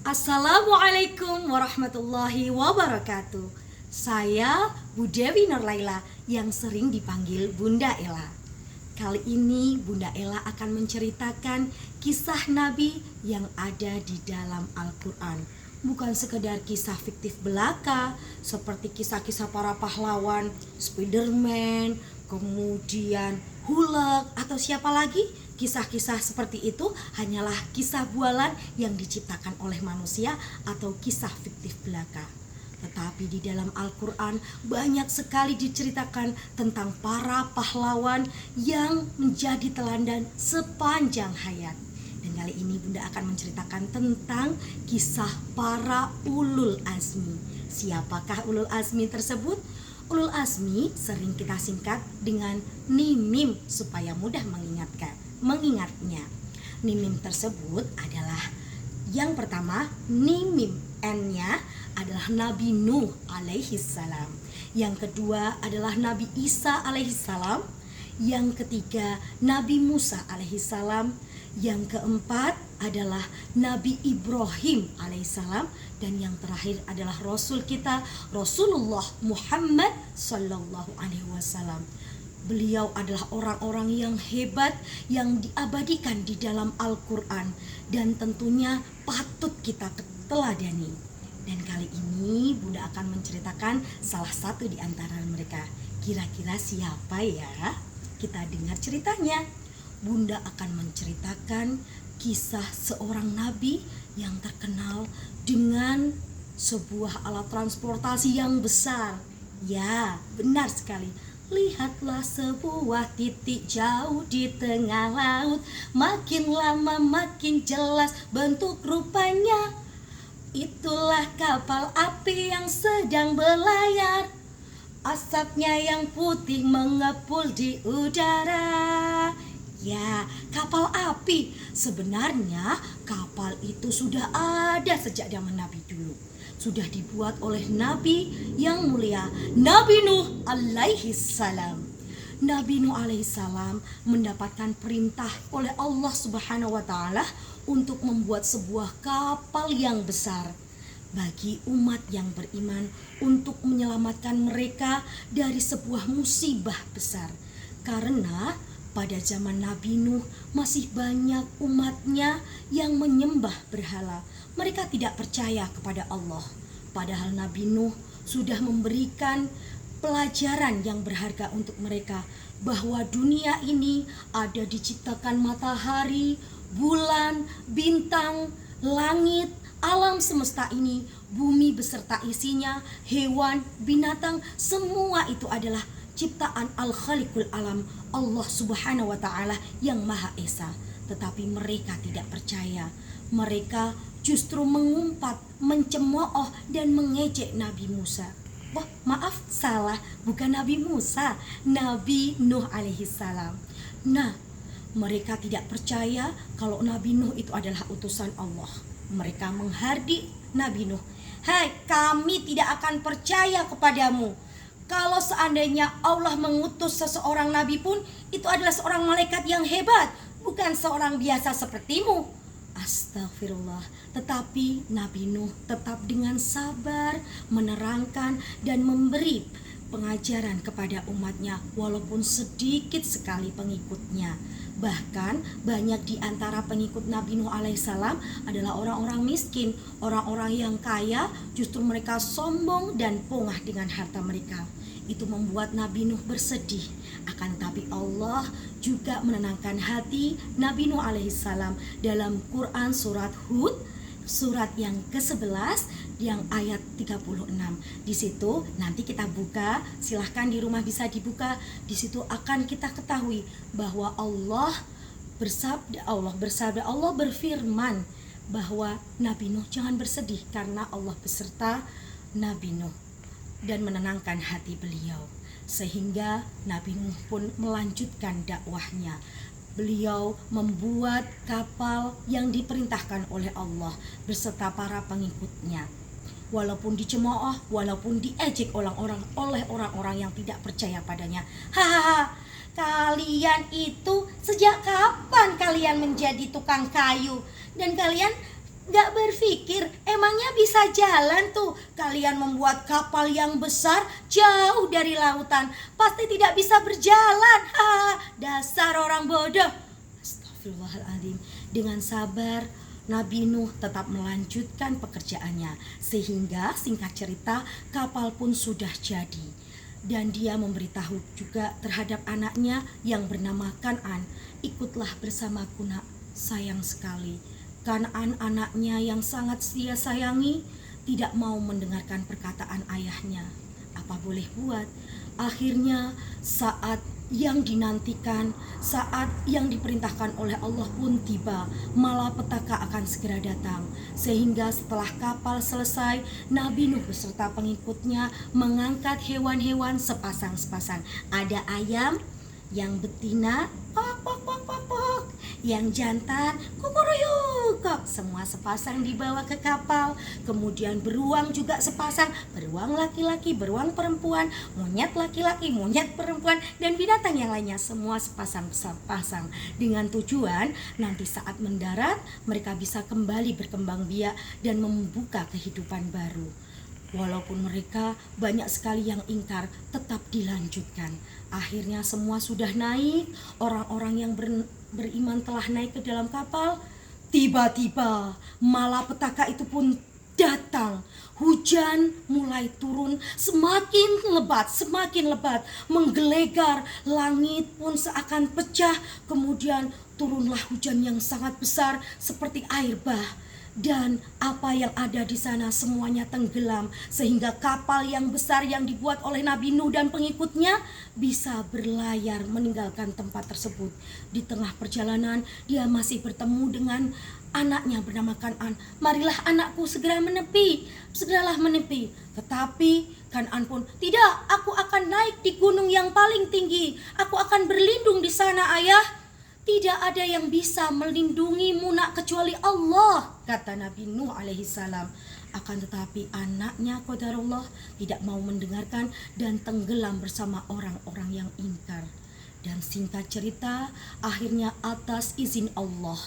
Assalamualaikum warahmatullahi wabarakatuh. Saya Bu Dewi Nurlaila yang sering dipanggil Bunda Ella. Kali ini Bunda Ella akan menceritakan kisah Nabi yang ada di dalam Al-Quran. Bukan sekedar kisah fiktif belaka seperti kisah-kisah para pahlawan Spiderman, kemudian Hulk atau siapa lagi. Kisah-kisah seperti itu hanyalah kisah bualan yang diciptakan oleh manusia atau kisah fiktif belaka. Tetapi di dalam Al-Quran banyak sekali diceritakan tentang para pahlawan yang menjadi teladan sepanjang hayat. Dan kali ini Bunda akan menceritakan tentang kisah para ulul azmi. Siapakah ulul azmi tersebut? Ulul azmi sering kita singkat dengan NIMIM supaya mudah mengingatnya. NIMIM tersebut adalah yang pertama, NIMIM N-nya adalah Nabi Nuh alaihi salam. Yang kedua adalah Nabi Isa alaihi salam. Yang ketiga Nabi Musa alaihi salam. Yang keempat adalah Nabi Ibrahim alaihissalam. Dan yang terakhir adalah Rasul kita Rasulullah Muhammad sallallahu alaihi wasallam. Beliau adalah orang-orang yang hebat yang diabadikan di dalam Al-Quran dan tentunya patut kita teladani. Dan kali ini Bunda akan menceritakan salah satu di antara mereka. Kira-kira siapa ya? Kita dengar ceritanya. Bunda akan menceritakan kisah seorang nabi yang terkenal dengan sebuah alat transportasi yang besar. Ya, benar sekali. Lihatlah sebuah titik jauh di tengah laut. Makin lama makin jelas bentuk rupanya. Itulah kapal api yang sedang berlayar. Asapnya yang putih mengepul di udara. Ya, kapal api. Sebenarnya kapal itu sudah ada sejak zaman Nabi dulu. Sudah dibuat oleh Nabi yang mulia, Nabi Nuh alaihi salam. Nabi Nuh alaihi salam mendapatkan perintah oleh Allah Subhanahu wa taala untuk membuat sebuah kapal yang besar bagi umat yang beriman untuk menyelamatkan mereka dari sebuah musibah besar. Karena pada zaman Nabi Nuh masih banyak umatnya yang menyembah berhala. Mereka tidak percaya kepada Allah. Padahal Nabi Nuh sudah memberikan pelajaran yang berharga untuk mereka, bahwa dunia ini ada diciptakan matahari, bulan, bintang, langit, alam semesta ini, bumi beserta isinya, hewan, binatang, semua itu adalah ciptaan Al-Khaliqul Alam, Allah Subhanahu wa taala yang Maha Esa. Tetapi mereka tidak percaya. Mereka justru mengumpat, mencemooh dan mengejek Nabi Musa. Wah, maaf, salah, bukan Nabi Musa, Nabi Nuh alaihi salam. Nah, mereka tidak percaya kalau Nabi Nuh itu adalah utusan Allah. Mereka menghardik Nabi Nuh. Hai, kami tidak akan percaya kepadamu. Kalau seandainya Allah mengutus seseorang nabi pun, itu adalah seorang malaikat yang hebat, bukan seorang biasa sepertimu. Astagfirullah. Tetapi Nabi Nuh tetap dengan sabar menerangkan dan memberi pengajaran kepada umatnya, walaupun sedikit sekali pengikutnya. Bahkan banyak di antara pengikut Nabi Nuh alaihissalam adalah orang-orang miskin, orang-orang yang kaya. Justru mereka sombong dan pongah dengan harta mereka. Itu membuat Nabi Nuh bersedih. Akan tetapi Allah juga menenangkan hati Nabi Nuh alaihissalam dalam Quran surat Hud, surat yang ke-11 yang ayat 36. Di situ nanti kita buka, silahkan di rumah bisa dibuka. Di situ akan kita ketahui bahwa Allah berfirman bahwa Nabi Nuh jangan bersedih karena Allah beserta Nabi Nuh dan menenangkan hati beliau. Sehingga Nabi Nuh pun melanjutkan dakwahnya. Beliau membuat kapal yang diperintahkan oleh Allah beserta para pengikutnya. Walaupun dicemooh, walaupun diejek oleh orang-orang yang tidak percaya padanya. Hahaha, kalian itu sejak kapan kalian menjadi tukang kayu? Dan kalian Gak berpikir emangnya bisa jalan tuh? Kalian membuat kapal yang besar jauh dari lautan, pasti tidak bisa berjalan. Dasar orang bodoh. Astagfirullahaladzim. Dengan sabar Nabi Nuh tetap melanjutkan pekerjaannya, sehingga singkat cerita kapal pun sudah jadi. Dan dia memberitahu juga terhadap anaknya yang bernama Kan'an, ikutlah bersamaku nak, sayang sekali. Kan'an anaknya yang sangat dia sayangi tidak mau mendengarkan perkataan ayahnya. Apa boleh buat? Akhirnya saat yang dinantikan, saat yang diperintahkan oleh Allah pun tiba. Malapetaka akan segera datang. Sehingga setelah kapal selesai, Nabi Nuh beserta pengikutnya mengangkat hewan-hewan sepasang-sepasang. Ada ayam yang betina, pok pok pok pok pok, yang jantan, kukuruyuk, semua sepasang dibawa ke kapal. Kemudian beruang juga sepasang, beruang laki-laki, beruang perempuan, monyet laki-laki, monyet perempuan, dan binatang yang lainnya, semua sepasang-sepasang, dengan tujuan nanti saat mendarat mereka bisa kembali berkembang biak dan membuka kehidupan baru. Walaupun mereka banyak sekali yang ingkar, tetap dilanjutkan. Akhirnya semua sudah naik, orang-orang yang beriman telah naik ke dalam kapal. Tiba-tiba malapetaka itu pun datang. Hujan mulai turun, semakin lebat, menggelegar. Langit pun seakan pecah. Kemudian turunlah hujan yang sangat besar seperti air bah. Dan apa yang ada di sana semuanya tenggelam, sehingga kapal yang besar yang dibuat oleh Nabi Nuh dan pengikutnya bisa berlayar meninggalkan tempat tersebut. Di tengah perjalanan dia masih bertemu dengan anaknya bernama Kan'an. Marilah anakku segeralah menepi. Tetapi Kan'an pun, tidak, aku akan naik di gunung yang paling tinggi. Aku akan berlindung di sana ayah. Tidak ada yang bisa melindungimu nak kecuali Allah, kata Nabi Nuh alaihissalam. Akan tetapi anaknya qadarullah tidak mau mendengarkan dan tenggelam bersama orang-orang yang ingkar. Dan singkat cerita, akhirnya atas izin Allah,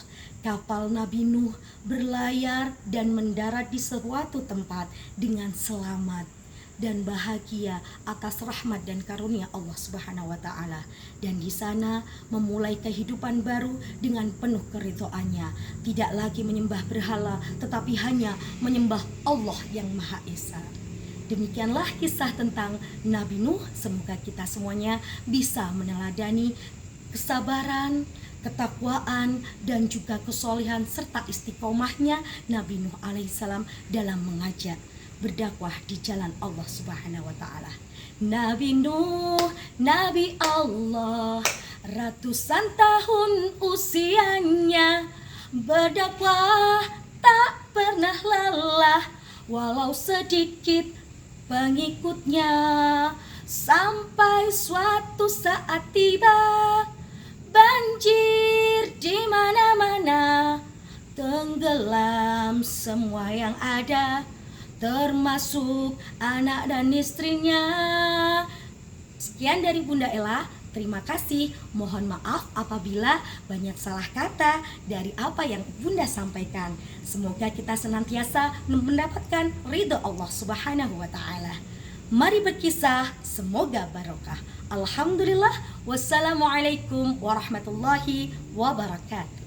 kapal Nabi Nuh berlayar dan mendarat di suatu tempat dengan selamat dan bahagia atas rahmat dan karunia Allah Subhanahu wa taala. Dan di sana memulai kehidupan baru dengan penuh keridhoannya, tidak lagi menyembah berhala tetapi hanya menyembah Allah yang Maha Esa. Demikianlah kisah tentang Nabi Nuh. Semoga kita semuanya bisa meneladani kesabaran, ketakwaan, dan juga kesolehan serta istiqomahnya Nabi Nuh alaihissalam dalam mengajak berdakwah di jalan Allah Subhanahu wa taala. Nabi Nuh, Nabi Allah, ratusan tahun usianya, berdakwah tak pernah lelah, walau sedikit pengikutnya, sampai suatu saat tiba banjir di mana-mana, tenggelam semua yang ada, termasuk anak dan istrinya. Sekian dari Bunda Ella. Terima kasih. Mohon maaf apabila banyak salah kata dari apa yang Bunda sampaikan. Semoga kita senantiasa mendapatkan ridho Allah Subhanahu wa taala. Mari berkisah, semoga barokah. Alhamdulillah. Wassalamualaikum warahmatullahi wabarakatuh.